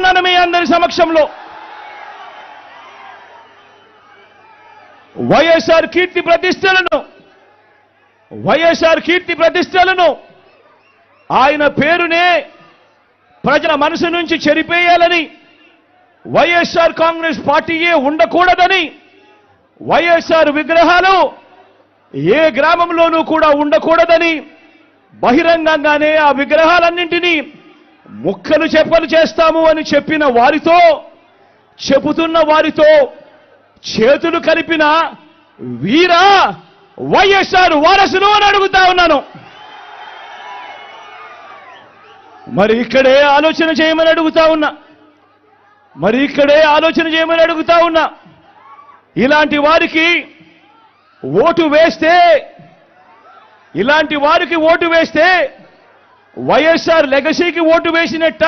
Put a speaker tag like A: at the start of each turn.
A: ఉన్నాను మీ అందరి సమక్షంలో. వైఎస్ఆర్ కీర్తి ప్రతిష్టలను ఆయన పేరునే ప్రజల మనసు నుంచి చెరిపేయాలని, వైఎస్ఆర్ కాంగ్రెస్ పార్టీయే ఉండకూడదని, వైఎస్ఆర్ విగ్రహాలు ఏ గ్రామంలోనూ కూడా ఉండకూడదని బహిరంగంగానే ఆ విగ్రహాలన్నింటినీ ముక్కలు చెప్పలు చేస్తాము అని చెబుతున్న వారితో చేతులు కలిపిన వీరా వైఎస్ఆర్ వారసులు అని అడుగుతా ఉన్నాను. మరి ఇక్కడే ఆలోచన చేయమని అడుగుతా ఉన్నా. ఇలాంటి వారికి ఓటు వేస్తే వైఎస్ఆర్ లెగసీకి ఓటు వేసినట్ట,